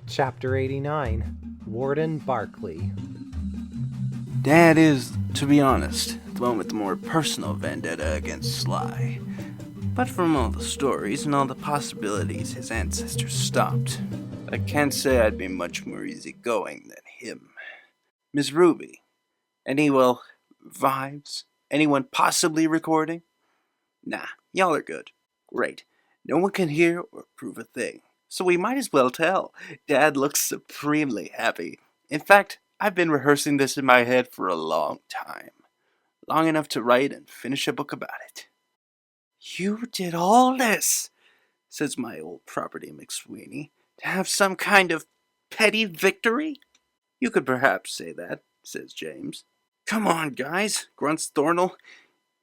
Chapter 89, Warden Barkley. Dad is, to be honest, at the moment the more personal vendetta against Sly. But from all the stories and all the possibilities his ancestors stopped, I can't say I'd be much more easygoing than him. Miss Ruby, any, vibes? Anyone possibly recording? Nah, y'all are good. Great. No one can hear or prove a thing. So we might as well tell. Dad looks supremely happy. In fact, I've been rehearsing this in my head for a long time. Long enough to write and finish a book about it. You did all this, says my old property McSweeney, to have some kind of petty victory? You could perhaps say that, says James. Come on, guys, grunts Thornell.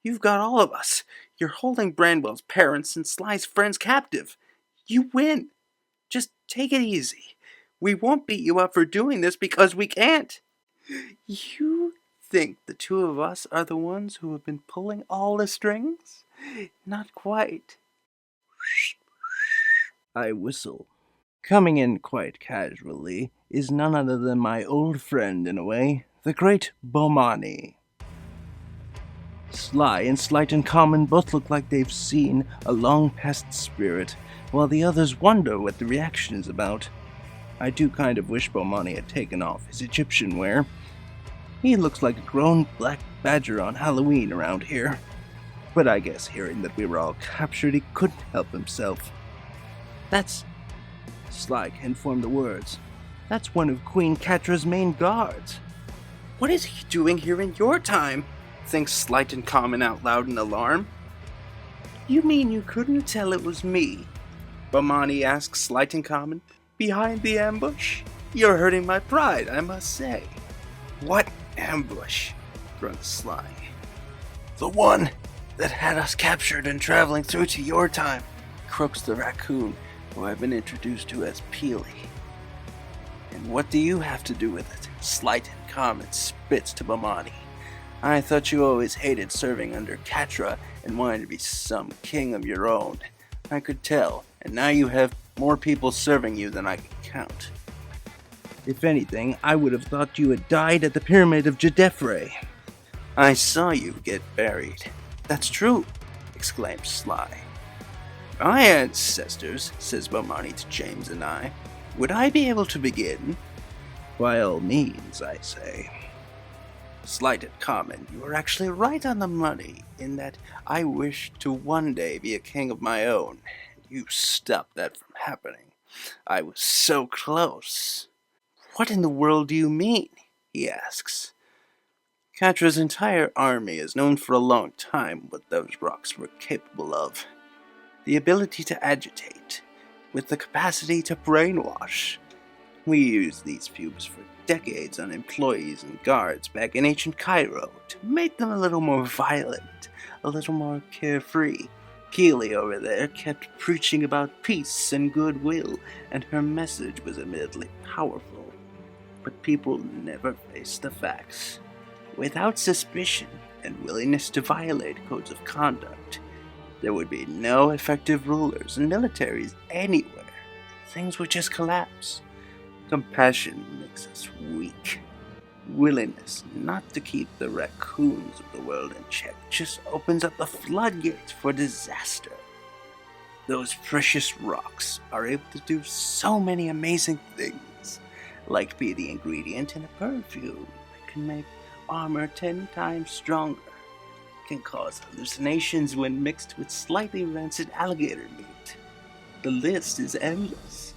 You've got all of us. You're holding Branwell's parents and Sly's friends captive. You win. Just take it easy. We won't beat you up for doing this because we can't. You think the two of us are the ones who have been pulling all the strings? Not quite. I whistle. Coming in quite casually is none other than my old friend in a way, the great Bomani. Sly and Slight and Common both look like they've seen a long-past spirit, while the others wonder what the reaction is about. I do kind of wish Bomani had taken off his Egyptian wear. He looks like a grown black badger on Halloween around here. But I guess hearing that we were all captured, he couldn't help himself. Sly can form the words. That's one of Queen Catra's main guards. What is he doing here in your time? Thinks Slight and Common out loud in alarm. You mean you couldn't tell it was me? Bomani asks Slight and Common, behind the ambush? You're hurting my pride, I must say. What ambush? Grunts Sly. The one that had us captured and traveling through to your time, croaks the raccoon, who I've been introduced to as Peely. And what do you have to do with it? Slight and Common spits to Bomani. I thought you always hated serving under Catra and wanted to be some king of your own. I could tell, and now you have more people serving you than I can count. If anything, I would have thought you had died at the Pyramid of Jedefre. I saw you get buried. That's true, exclaims Sly. My ancestors, says Bomani to James and I. Would I be able to begin? By all means, I say. Slight and Common, you are actually right on the money, in that I wish to one day be a king of my own, and you stopped that from happening. I was so close. What in the world do you mean? He asks. Catra's entire army has known for a long time what those rocks were capable of. The ability to agitate, with the capacity to brainwash. We used these fumes for decades on employees and guards back in ancient Cairo to make them a little more violent, a little more carefree. Peely over there kept preaching about peace and goodwill, and her message was admittedly powerful. But people never faced the facts. Without suspicion and willingness to violate codes of conduct, there would be no effective rulers and militaries anywhere. Things would just collapse. Compassion makes us weak. Willingness not to keep the raccoons of the world in check just opens up the floodgates for disaster. Those precious rocks are able to do so many amazing things, like be the ingredient in a perfume that can make armor 10 times stronger, can cause hallucinations when mixed with slightly rancid alligator meat. The list is endless.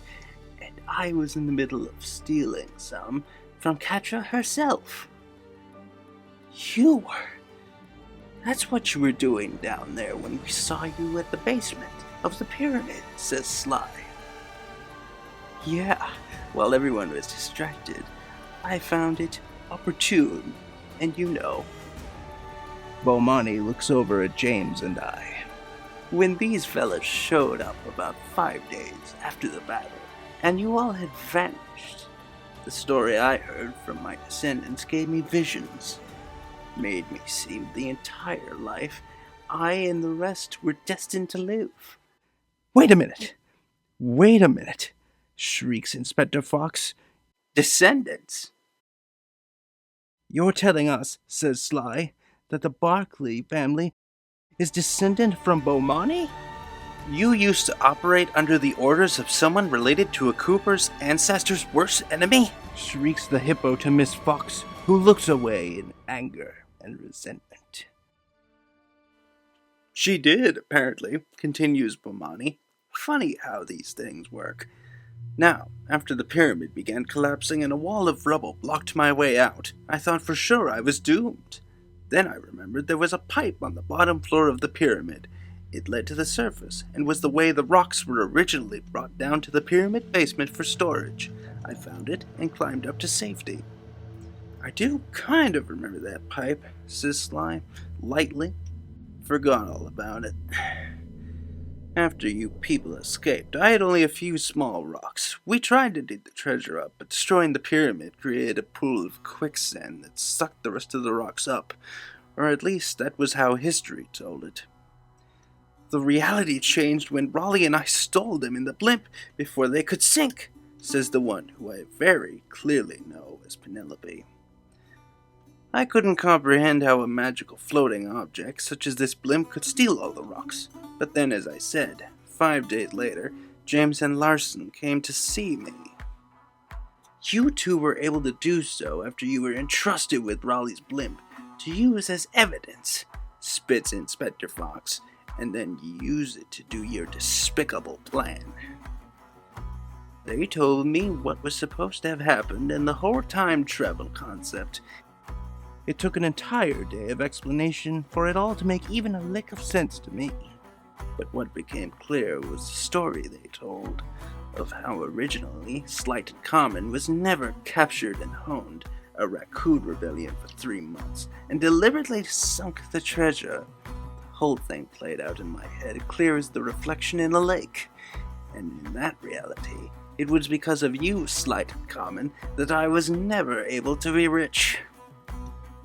I was in the middle of stealing some from Catra herself. You were? That's what you were doing down there when we saw you at the basement of the pyramid, says Sly. Yeah, while everyone was distracted, I found it opportune, and you know. Bomani looks over at James and I. When these fellas showed up about 5 days after the battle, and you all had vanished, the story I heard from my descendants gave me visions, made me see the entire life I and the rest were destined to live. Wait a minute. shrieks Inspector Fox. Descendants? You're telling us, says Sly, that the Barkley family is descendant from Bomani? You used to operate under the orders of someone related to a Cooper's ancestors' worst enemy? Shrieks the hippo to Miss Fox, who looks away in anger and resentment. She did, apparently, continues Bomani. Funny how these things work. Now, after the pyramid began collapsing and a wall of rubble blocked my way out, I thought for sure I was doomed. Then I remembered there was a pipe on the bottom floor of the pyramid. It led to the surface, and was the way the rocks were originally brought down to the pyramid basement for storage. I found it and climbed up to safety. I do kind of remember that pipe, says Sly, lightly. Forgot all about it. After you people escaped, I had only a few small rocks. We tried to dig the treasure up, but destroying the pyramid created a pool of quicksand that sucked the rest of the rocks up. Or at least that was how history told it. The reality changed when Raleigh and I stole them in the blimp before they could sink, says the one who I very clearly know as Penelope. I couldn't comprehend how a magical floating object such as this blimp could steal all the rocks. But then, as I said, 5 days later, James and Larson came to see me. You two were able to do so after you were entrusted with Raleigh's blimp to use as evidence, spits Inspector Fox, and then use it to do your despicable plan. They told me what was supposed to have happened and the whole time travel concept. It took an entire day of explanation for it all to make even a lick of sense to me. But what became clear was the story they told of how originally Slighted Common was never captured and honed, a raccoon rebellion for 3 months, and deliberately sunk the treasure. The whole thing played out in my head clear as the reflection in a lake. And in that reality, it was because of you, Slighted Common, that I was never able to be rich.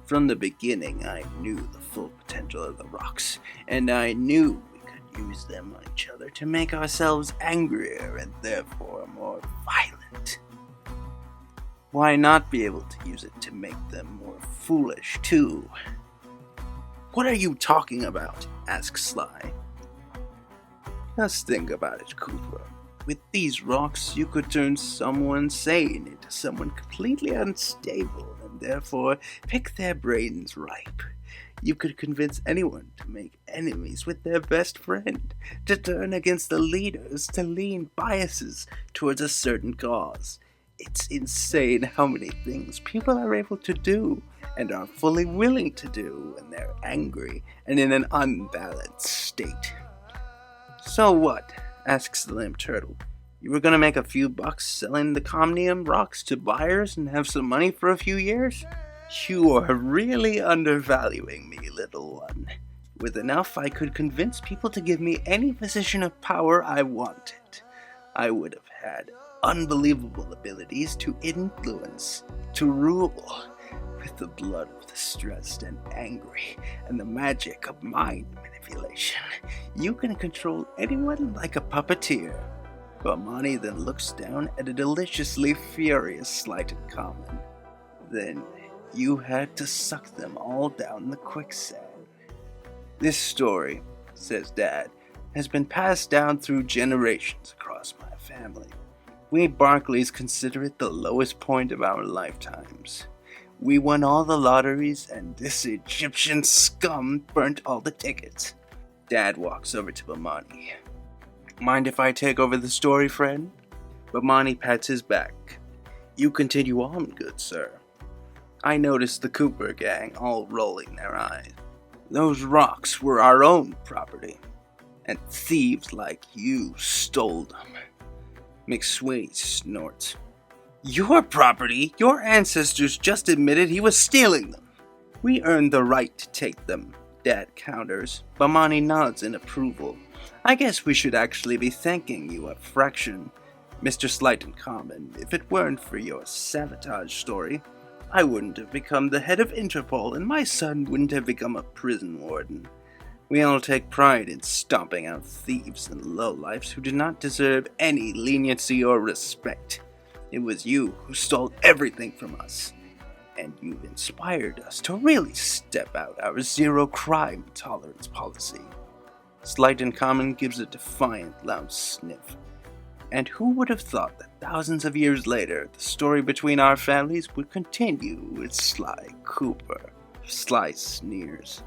From the beginning, I knew the full potential of the rocks, and I knew we could use them on each other to make ourselves angrier and therefore more violent. Why not be able to use it to make them more foolish, too? What are you talking about? Asks Sly. Just think about it, Cooper. With these rocks, you could turn someone sane into someone completely unstable, and therefore pick their brains ripe. You could convince anyone to make enemies with their best friend, to turn against the leaders, to lean biases towards a certain cause. It's insane how many things people are able to do, and are fully willing to do when they're angry and in an unbalanced state. So what? Asks the limp turtle. You were gonna make a few bucks selling the Comnium rocks to buyers and have some money for a few years? You are really undervaluing me, little one. With enough, I could convince people to give me any position of power I wanted. I would have had unbelievable abilities to influence, to rule, with the blood of the stressed and angry, and the magic of mind manipulation. You can control anyone like a puppeteer. Bomani then looks down at a deliciously furious Slighted Common. Then you had to suck them all down the quicksand. This story, says Dad, has been passed down through generations across my family. We Barkleys consider it the lowest point of our lifetimes. We won all the lotteries, and this Egyptian scum burnt all the tickets. Dad walks over to Bomani. Mind if I take over the story, friend? Bomani pats his back. You continue on, good sir. I noticed the Cooper gang all rolling their eyes. Those rocks were our own property, and thieves like you stole them. McSweeney snorts. Your property? Your ancestors just admitted he was stealing them. We earned the right to take them, Dad counters. Bomani nods in approval. I guess we should actually be thanking you a fraction, Mr. Slighted Common. If it weren't for your sabotage story, I wouldn't have become the head of Interpol, and my son wouldn't have become a prison warden. We all take pride in stomping out thieves and lowlifes who do not deserve any leniency or respect. It was you who stole everything from us, and you've inspired us to really step out our zero-crime tolerance policy. Slight in Common gives a defiant, loud sniff. And who would have thought that thousands of years later, the story between our families would continue with Sly Cooper? Sly sneers.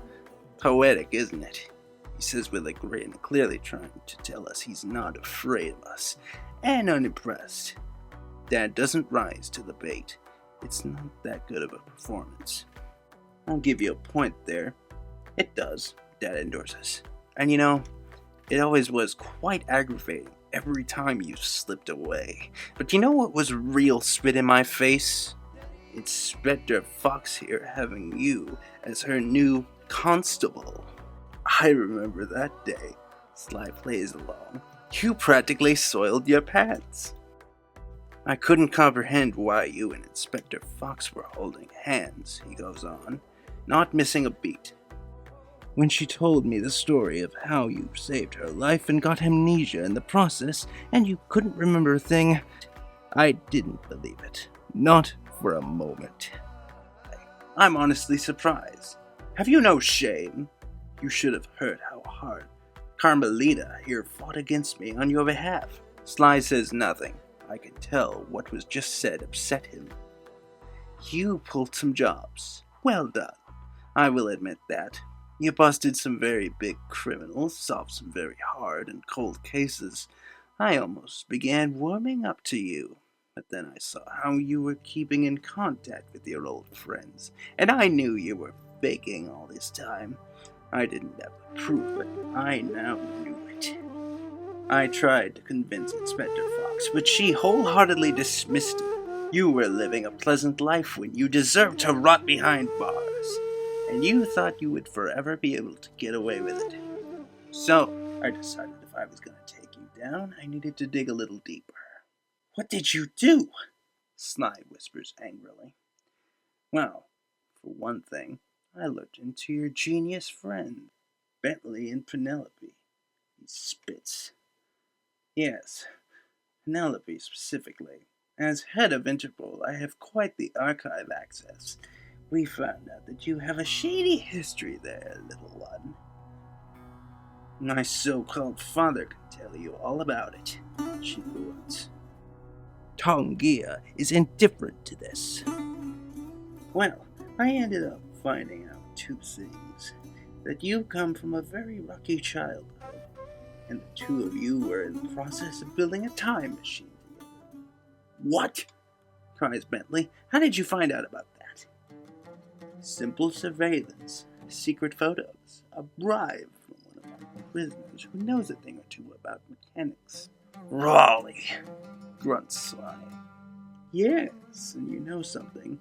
Poetic, isn't it? He says with a grin, clearly trying to tell us he's not afraid of us, and unimpressed. Dad doesn't rise to the bait. It's not that good of a performance. I'll give you a point there. It does, Dad endorses. And you know, it always was quite aggravating every time you slipped away. But you know what was real spit in my face? Inspector Fox here having you as her new constable. I remember that day. Sly plays along. You practically soiled your pants. I couldn't comprehend why you and Inspector Fox were holding hands, he goes on, not missing a beat. When she told me the story of how you saved her life and got amnesia in the process, and you couldn't remember a thing, I didn't believe it. Not for a moment. I'm honestly surprised. Have you no shame? You should have heard how hard Carmelita here fought against me on your behalf. Sly says nothing. I can tell what was just said upset him. You pulled some jobs. Well done. I will admit that. You busted some very big criminals, solved some very hard and cold cases. I almost began warming up to you. But then I saw how you were keeping in contact with your old friends, and I knew you were faking all this time. I didn't have the proof, but I now knew it. I tried to convince Inspector Fox, but she wholeheartedly dismissed it. You were living a pleasant life when you deserved to rot behind bars, and you thought you would forever be able to get away with it. So, I decided if I was going to take you down, I needed to dig a little deeper. What did you do? Sly whispers angrily. Well, for one thing, I looked into your genius friend, Bentley and Penelope. He spits. Yes, Penelope specifically. As head of Interpol, I have quite the archive access. We found out that you have a shady history there, little one. My so-called father could tell you all about it, she grunts. Tongia is indifferent to this. Well, I ended up finding out two things. That you come from a very rocky childhood, and the two of you were in the process of building a time machine together. What? Cries Bentley. How did you find out about that? Simple surveillance, secret photos, a bribe from one of our prisoners who knows a thing or two about mechanics. Raleigh, grunts Sly. Yes, and you know something.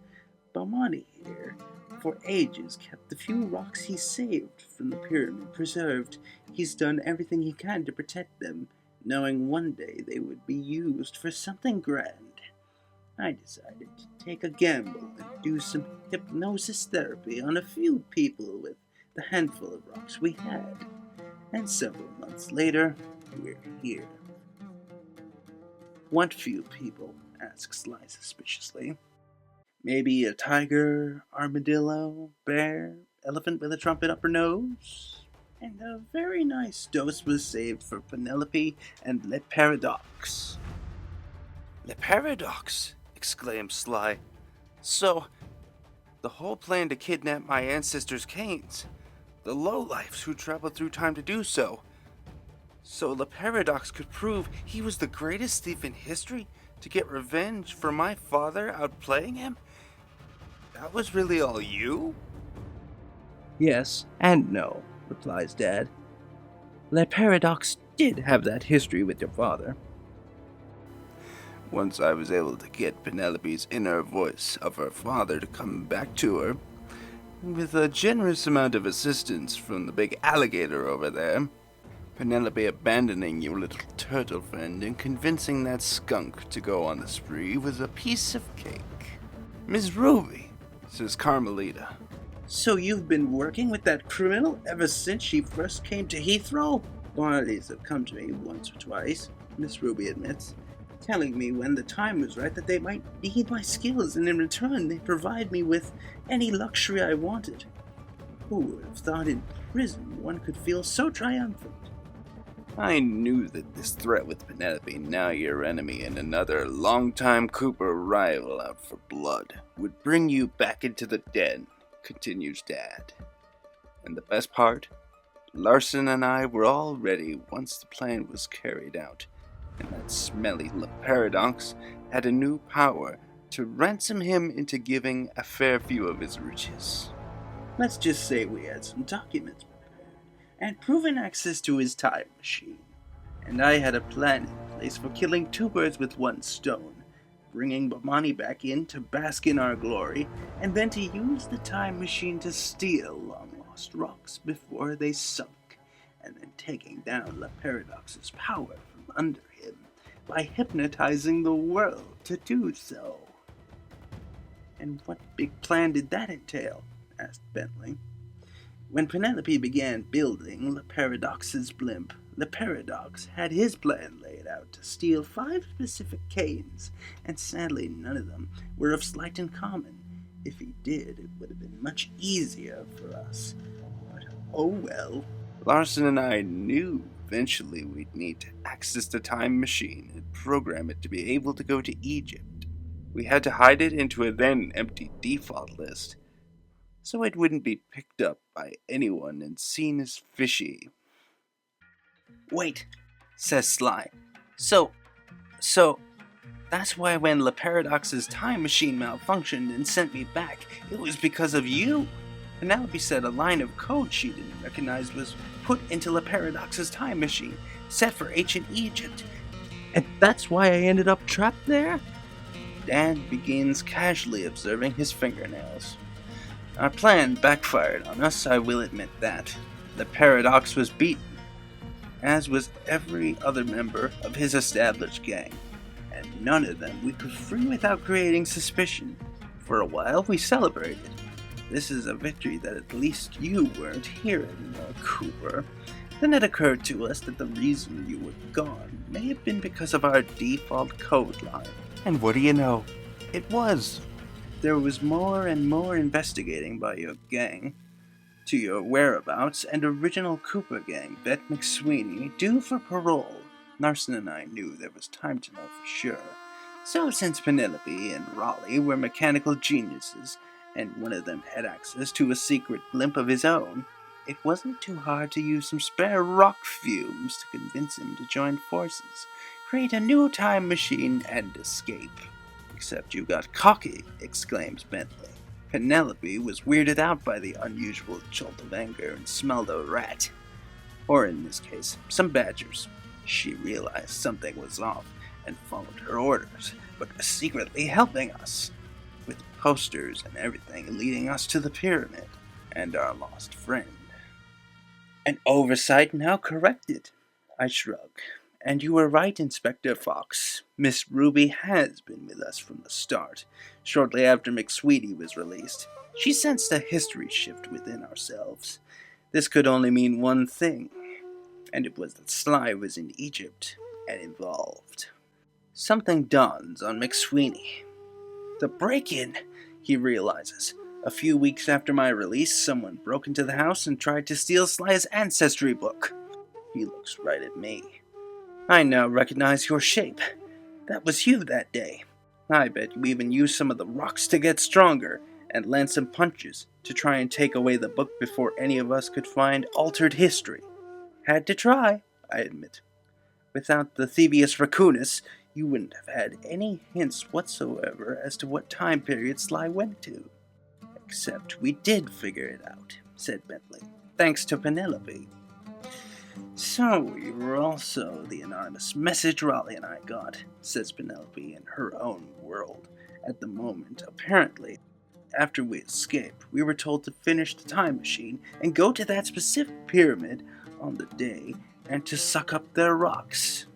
Belmonte here, for ages, kept the few rocks he saved from the pyramid preserved. He's done everything he can to protect them, knowing one day they would be used for something grand. I decided to take a gamble and do some hypnosis therapy on a few people with the handful of rocks we had. And several months later, we're here. What few people? Asks Sly suspiciously. Maybe a tiger, armadillo, bear, elephant with a trumpet up her nose? And a very nice dose was saved for Penelope and Le Paradox. Le Paradox! Exclaimed Sly. So, the whole plan to kidnap my ancestors' canes. The lowlifes who traveled through time to do so. So Le Paradox could prove he was the greatest thief in history to get revenge for my father outplaying him? That was really all you? Yes and no, replies Dad. Le Paradox did have that history with your father. Once I was able to get Penelope's inner voice of her father to come back to her, with a generous amount of assistance from the big alligator over there, Penelope abandoning your little turtle friend and convincing that skunk to go on the spree was a piece of cake. Miss Ruby, says Carmelita. So you've been working with that criminal ever since she first came to Heathrow? Parties have come to me once or twice, Miss Ruby admits, telling me when the time was right that they might need my skills, and in return they provide me with any luxury I wanted. Who would have thought in prison one could feel so triumphant? I knew that this threat with Penelope, now your enemy and another longtime Cooper rival out for blood, would bring you back into the den, continues Dad. And the best part? Larson and I were all ready once the plan was carried out, and that smelly paradox had a new power to ransom him into giving a fair few of his riches. Let's just say we had some documents prepared and proven access to his time machine, and I had a plan in place for killing two birds with one stone, bringing Bomani back in to bask in our glory, and then to use the time machine to steal long-lost rocks before they sunk, and then taking down La Paradox's power from under him by hypnotizing the world to do so. And what big plan did that entail? Asked Bentley. When Penelope began building La Paradox's blimp, La Paradox had his plan laid out to steal 5 specific canes, and sadly none of them were of slight in common. If he did, it would have been much easier for us. But oh well. Larson and I knew eventually we'd need to access the time machine and program it to be able to go to Egypt. We had to hide it into a then empty default list, so it wouldn't be picked up by anyone and seen as fishy. Wait, says Sly. So, that's why when La Paradox's time machine malfunctioned and sent me back, it was because of you? Penelope said a line of code she didn't recognize was put into La Paradox's time machine, set for ancient Egypt. And that's why I ended up trapped there? Dad begins casually observing his fingernails. Our plan backfired on us, I will admit that. The Paradox was beaten, as was every other member of his established gang, and none of them we could free without creating suspicion. For a while, we celebrated. This is a victory that at least you weren't here anymore, Cooper. Then it occurred to us that the reason you were gone may have been because of our default code line. And what do you know? It was. There was more and more investigating by your gang to your whereabouts, and original Cooper gang, Bet McSweeney, due for parole. Larson and I knew there was time to know for sure. So since Penelope and Raleigh were mechanical geniuses, and one of them had access to a secret blimp of his own, it wasn't too hard to use some spare rock fumes to convince him to join forces, create a new time machine, and escape. Except you got cocky, exclaims Bentley. Penelope was weirded out by the unusual jolt of anger and smelled a rat. Or in this case, some badgers. She realized something was off and followed her orders, but was secretly helping us, with posters and everything leading us to the pyramid and our lost friend. An oversight now corrected, I shrug. And you were right, Inspector Fox. Miss Ruby has been with us from the start, shortly after McSweety was released. She sensed a history shift within ourselves. This could only mean one thing, and it was that Sly was in Egypt and involved. Something dawns on McSweeney. The break-in, he realizes. A few weeks after my release, someone broke into the house and tried to steal Sly's ancestry book. He looks right at me. I now recognize your shape. That was you that day. I bet you even used some of the rocks to get stronger, and land some punches to try and take away the book before any of us could find altered history. Had to try, I admit. Without the Thievius Raccoonus, you wouldn't have had any hints whatsoever as to what time period Sly went to. Except we did figure it out, said Bentley, thanks to Penelope. So, you were also the anonymous message Raleigh and I got, says Penelope in her own world. At the moment, apparently, after we escaped, we were told to finish the time machine and go to that specific pyramid on the day and to suck up their rocks.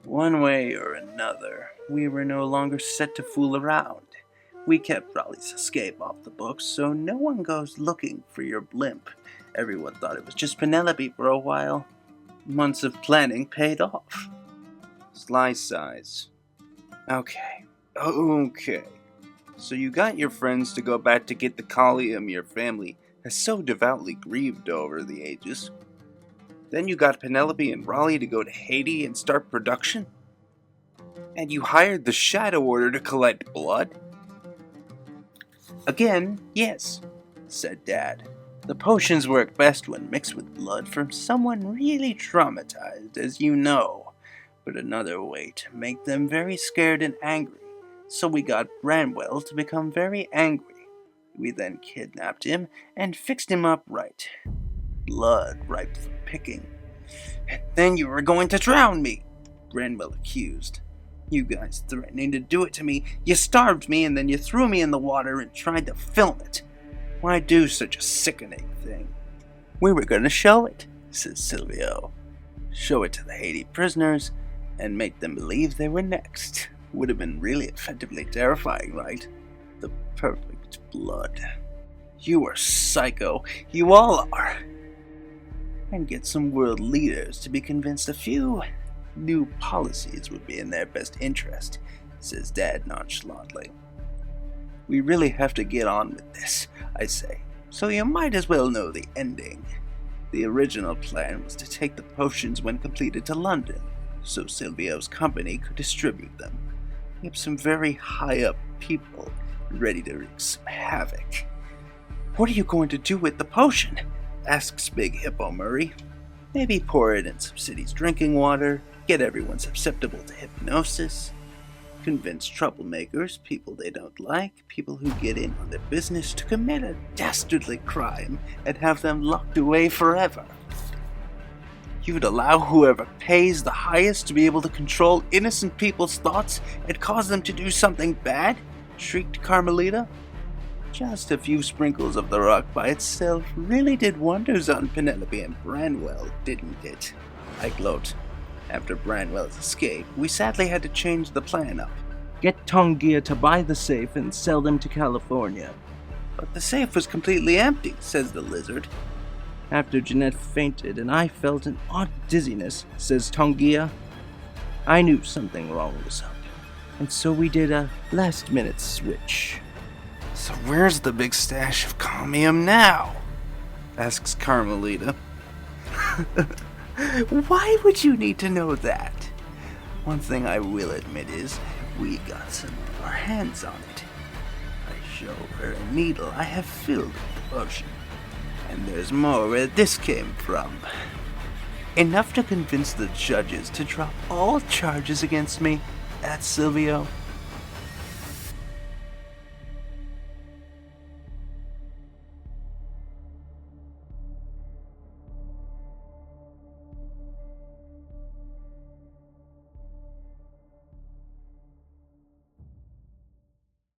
One way or another, we were no longer set to fool around. We kept Raleigh's escape off the books, so no one goes looking for your blimp. Everyone thought it was just Penelope for a while. Months of planning paid off. Sly sighs. Okay. So you got your friends to go back to get the collium your family has so devoutly grieved over the ages. Then you got Penelope and Raleigh to go to Haiti and start production? And you hired the Shadow Order to collect blood? Again, yes, said Dad. The potions work best when mixed with blood from someone really traumatized, as you know. But another way to make them very scared and angry. So we got Branwell to become very angry. We then kidnapped him and fixed him up right. Blood ripe for picking. And then you were going to drown me, Branwell accused. You guys threatening to do it to me. You starved me and then you threw me in the water and tried to film it. Why do such a sickening thing? We were going to show it, says Silvio. Show it to the Haiti prisoners and make them believe they were next. Would have been really effectively terrifying, right? The perfect blood. You are psycho. You all are. And get some world leaders to be convinced a few new policies would be in their best interest, says Dad nonchalantly. We really have to get on with this, I say, so you might as well know the ending. The original plan was to take the potions when completed to London, so Silvio's company could distribute them. We have some very high-up people ready to wreak some havoc. What are you going to do with the potion? Asks Big Hippo Murray. Maybe pour it in some city's drinking water, get everyone susceptible to hypnosis, convince troublemakers, people they don't like, people who get in on their business to commit a dastardly crime and have them locked away forever. You'd allow whoever pays the highest to be able to control innocent people's thoughts and cause them to do something bad? Shrieked Carmelita. Just a few sprinkles of the rock by itself really did wonders on Penelope and Branwell, didn't it? I gloat. After Branwell's escape, we sadly had to change the plan up. Get Tongia to buy the safe and sell them to California. But the safe was completely empty, says the lizard. After Jeanette fainted and I felt an odd dizziness, says Tongia, I knew something wrong was up. And so we did a last-minute switch. So where's the big stash of collium now? Asks Carmelita. Why would you need to know that? One thing I will admit is, we got some of our hands on it. I show her a needle I have filled with the potion. And there's more where this came from. Enough to convince the judges to drop all charges against me. That's Silvio.